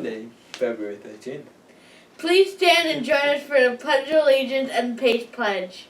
Sunday, February 13th. Please stand and join us for the Pledge of Allegiance and Pace Pledge.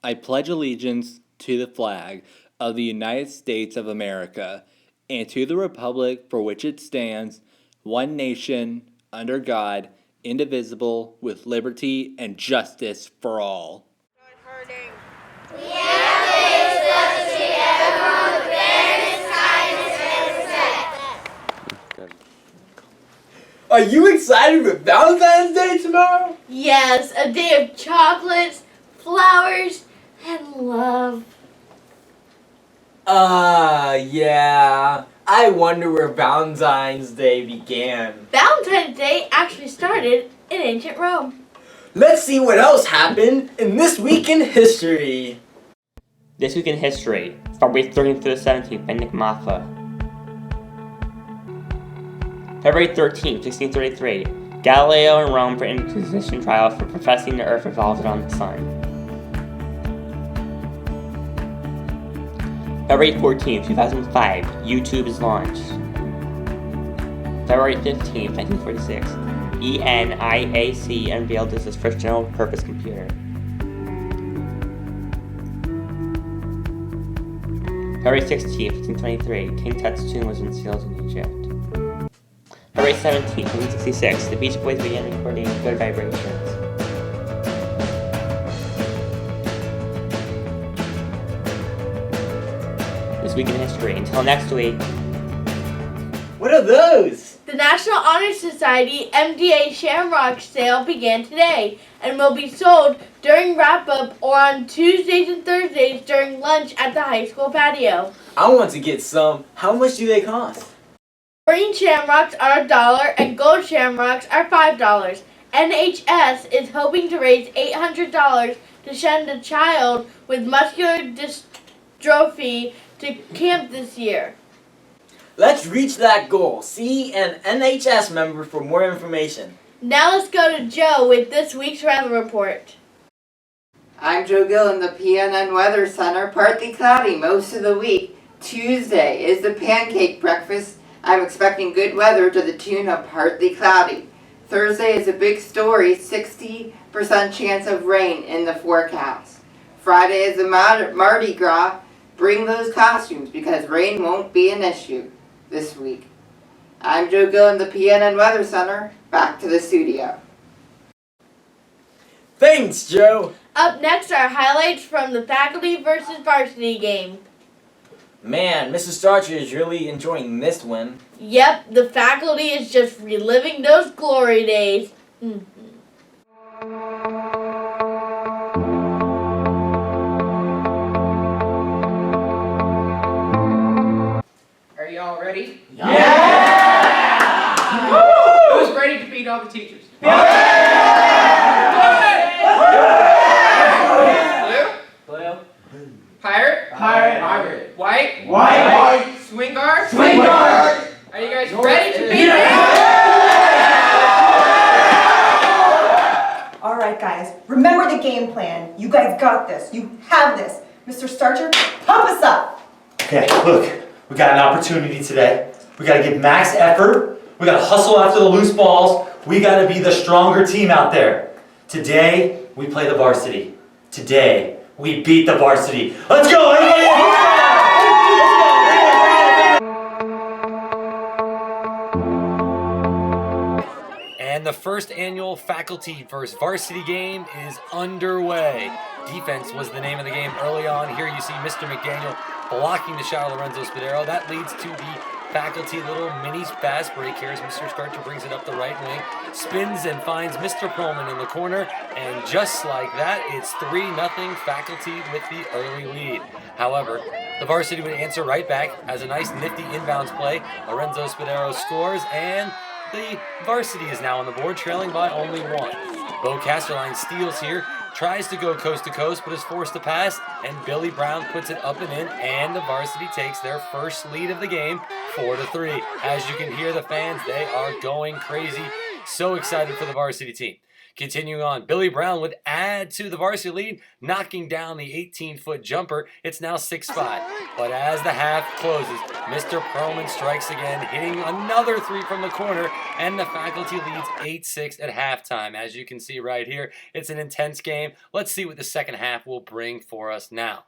I pledge allegiance to the flag of the United States of America and to the republic for which it stands, one nation, under God, indivisible, with liberty and justice for all. Are you excited for Valentine's Day tomorrow? Yes, a day of chocolates, flowers, and love. Yeah. I wonder where Valentine's Day began. Valentine's Day actually started in ancient Rome. Let's see what else happened in This Week in History. This Week in History, February 13th to the 17th by Nick Maffa. February 13th, 1633, Galileo in Rome for Inquisition trial for professing the Earth revolved around the Sun. February 14th, 2005, YouTube is launched. February 15th, 1946, ENIAC unveiled its first general-purpose computer. February 16th, 1523, King Tut's tomb was unsealed in Egypt. February 17th, 1966, the Beach Boys began recording Good Vibrations. This Week in History. Until next week. What are those? The National Honor Society MDA Shamrock sale began today and will be sold during wrap-up or on Tuesdays and Thursdays during lunch at the high school patio. I want to get some. How much do they cost? Green shamrocks are $1 and gold shamrocks are $5. NHS is hoping to raise $800 to send a child with muscular dystrophy to camp this year. Let's reach that goal. See an NHS member for more information. Now let's go to Joe with this week's weather report. I'm Joe Gill in the PNN Weather Center. Partly cloudy most of the week. Tuesday is the pancake breakfast. I'm expecting good weather to the tune of partly cloudy. Thursday is a big story, 60% chance of rain in the forecast. Friday is the Mardi Gras. Bring those costumes because rain won't be an issue this week. I'm Joe Gill in the PNN Weather Center. Back to the studio. Thanks, Joe. Up next are highlights from the faculty versus varsity game. Man, Mrs. Starcher is really enjoying this one. Yep, the faculty is just reliving those glory days. Are y'all ready? Yeah! Who's ready to beat all the teachers? Blue? Pirate? Pirate. White? White. Swing guard? Swing guard. Are you guys ready to beat it? All right, guys, remember the game plan. You guys got this. You have this. Mr. Starcher, pump us up. Okay, look, we got an opportunity today. We got to give max effort. We got to hustle after the loose balls. We got to be the stronger team out there. Today, we play the varsity. Today, we beat the varsity. Let's go, everybody! And the first annual faculty versus varsity game is underway. Defense was the name of the game early on. Here you see Mr. McDaniel blocking the shot of Lorenzo Spadero. That leads to the faculty little mini fast break here as Mr. Starcher brings it up the right wing. Spins and finds Mr. Perlman in the corner. And just like that, it's 3-0 faculty with the early lead. However, the varsity would answer right back as a nice nifty inbounds play. Lorenzo Spadero scores and the varsity is now on the board, trailing by only 1. Bo Casterline steals here, tries to go coast to coast, but is forced to pass, and Billy Brown puts it up and in, and the varsity takes their first lead of the game, 4-3. As you can hear the fans, they are going crazy. So excited for the varsity team. Continuing on, Billy Brown would add to the varsity lead, knocking down the 18-foot jumper. It's now 6-5. But as the half closes, Mr. Perlman strikes again, hitting another three from the corner, and the faculty leads 8-6 at halftime. As you can see right here, it's an intense game. Let's see what the second half will bring for us now.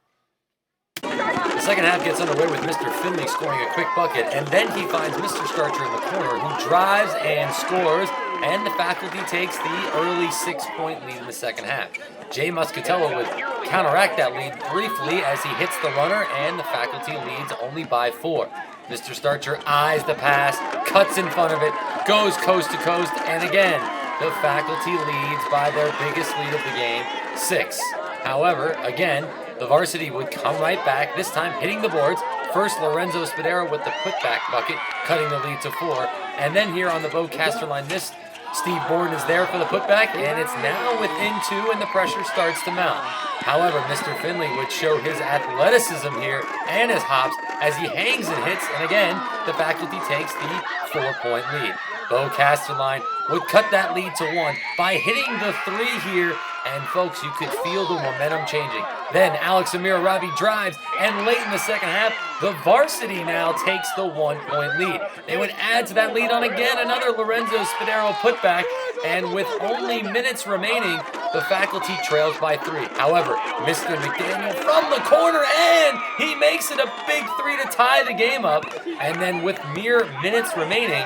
The second half gets underway with Mr. Finley scoring a quick bucket, and then he finds Mr. Starcher in the corner, who drives and scores, and the faculty takes the early 6-point lead in the second half. Jay Muscatello would counteract that lead briefly as he hits the runner, and the faculty leads only by 4. Mr. Starcher eyes the pass, cuts in front of it, goes coast to coast, and again, the faculty leads by their biggest lead of the game, 6. However, again, the varsity would come right back, this time hitting the boards. First, Lorenzo Spadero with the putback bucket, cutting the lead to 4. And then here on the Bowcaster line, this Steve Borden is there for the putback, and it's now within 2, and the pressure starts to mount. However, Mr. Finley would show his athleticism here and his hops as he hangs and hits, and again, the faculty takes the 4-point lead. Bowcaster line would cut that lead to 1 by hitting the 3 here, and folks, you could feel the momentum changing. Then Alex Amir Rabi drives, and late in the second half, the varsity now takes the 1-point lead. They would add to that lead on again another Lorenzo Spadero putback, and with only minutes remaining, the faculty trails by 3. However, Mr. McDaniel from the corner, and he makes it a big 3 to tie the game up. And then with mere minutes remaining,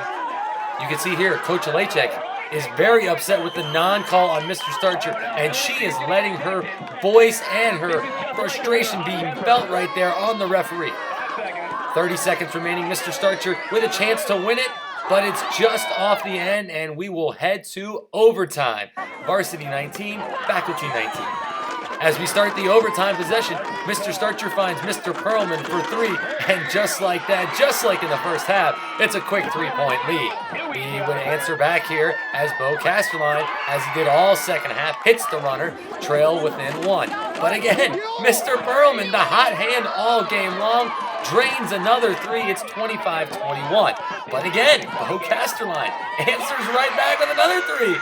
you can see here, Coach Alechek is very upset with the non-call on Mr. Starcher, and she is letting her voice and her frustration being felt right there on the referee. 30 seconds remaining, Mr. Starcher with a chance to win it, but it's just off the end, and we will head to overtime. Varsity 19, faculty 19. As we start the overtime possession, Mr. Starcher finds Mr. Perlman for 3, and just like that, just like in the first half, it's a quick 3-point lead. He would answer back here as Bowcaster line, as he did all second half, hits the runner, trail within 1. But again, Mr. Perlman, the hot hand all game long, drains another 3, it's 25-21. But again, Bowcaster line answers right back with another 3.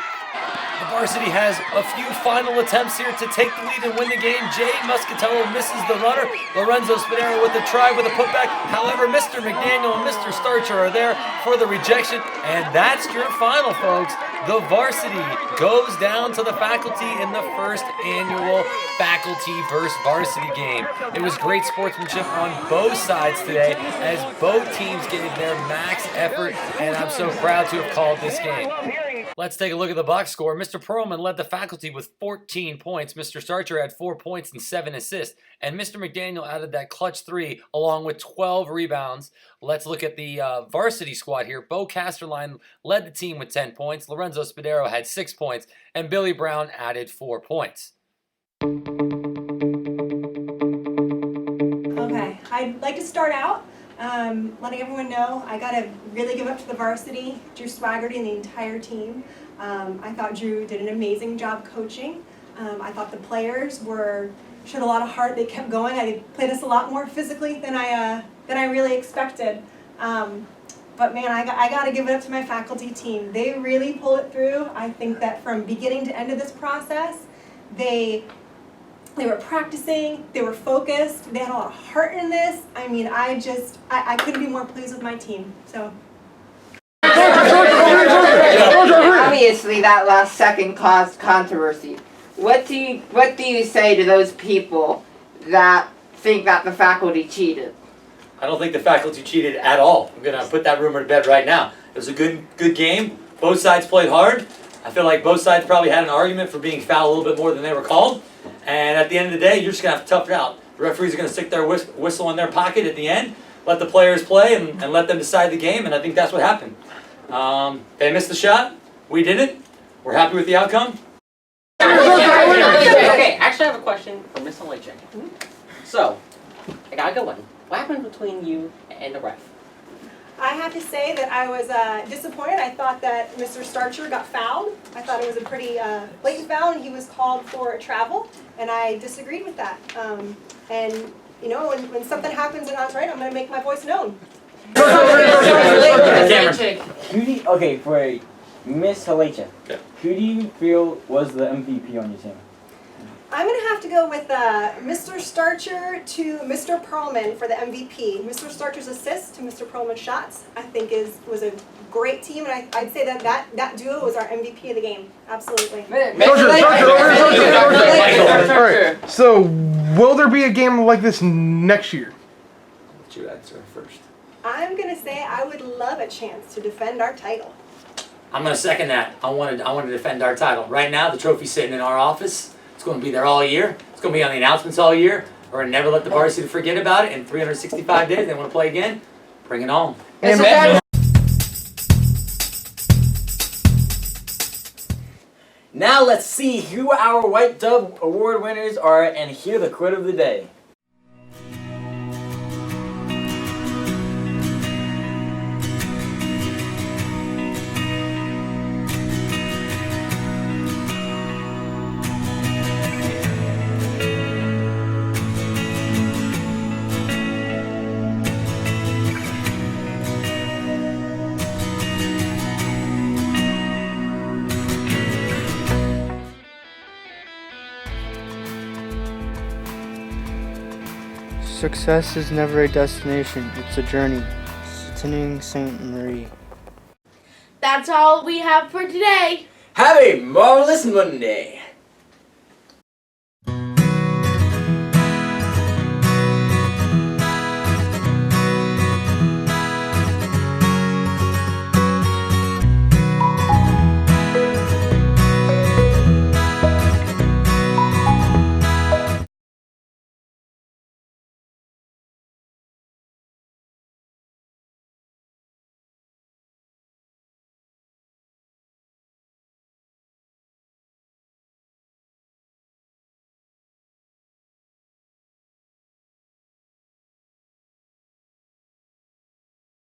The varsity has a few final attempts here to take the lead and win the game. Jay Muscatello misses the runner. Lorenzo Spadero with the try with a putback. However, Mr. McDaniel and Mr. Starcher are there for the rejection. And that's your final, folks. The varsity goes down to the faculty in the first annual faculty versus varsity game. It was great sportsmanship on both sides today as both teams gave their max effort, and I'm so proud to have called this game. Let's take a look at the box score. Mr. Perlman led the faculty with 14 points. Mr. Starcher had 4 points and 7 assists. And Mr. McDaniel added that clutch 3 along with 12 rebounds. Let's look at the varsity squad here. Bowcaster line led the team with 10 points. Lorenzo Spadero had 6 points. And Billy Brown added 4 points. Okay, I'd like to start out letting everyone know I got to really give up to the varsity, Drew Swaggerty and the entire team. I thought Drew did an amazing job coaching. I thought the players showed a lot of heart. They kept going. I played us a lot more physically than I really expected. But man, I got to give it up to my faculty team. They really pulled it through. I think that from beginning to end of this process, they were practicing, they were focused, they had a lot of heart in this. I mean, I couldn't be more pleased with my team, so. Obviously, that last second caused controversy. What do you say to those people that think that the faculty cheated? I don't think the faculty cheated at all. I'm going to put that rumor to bed right now. It was a good game. Both sides played hard. I feel like both sides probably had an argument for being fouled a little bit more than they were called. And at the end of the day, you're just going to have to tough it out. The referees are going to stick their whistle in their pocket at the end, let the players play, and let them decide the game, and I think that's what happened. They missed the shot. We didn't. We're happy with the outcome. Okay, actually I have a question for Miss Alechek. So, I gotta go in. What happened between you and the ref? I have to say that I was disappointed. I thought that Mr. Starcher got fouled. I thought it was a pretty blatant foul, and he was called for a travel, and I disagreed with that. And you know, when something happens and not right, I'm going to make my voice known. Okay, for a Miss Halacha, Yeah. who do you feel was the MVP on your team? I'm going to have to go with Mr. Starcher to Mr. Perlman for the MVP. Mr. Starcher's assist to Mr. Perlman's shots, I think was a great team, and I'd say that duo was our MVP of the game. Absolutely. All right. So, will there be a game like this next year? Let you answer first. I'm going to say I would love a chance to defend our title. I'm gonna second that. I want to defend our title. Right now, the trophy's sitting in our office. It's going to be there all year. It's going to be on the announcements all year. We're gonna never let the varsity forget about it. In 365 days, they want to play again. Bring it on. Now let's see who our White Dove Award winners are and hear the quote of the day. Success is never a destination, it's a journey. Attending St. Marie. That's all we have for today. Have a marvelous Monday.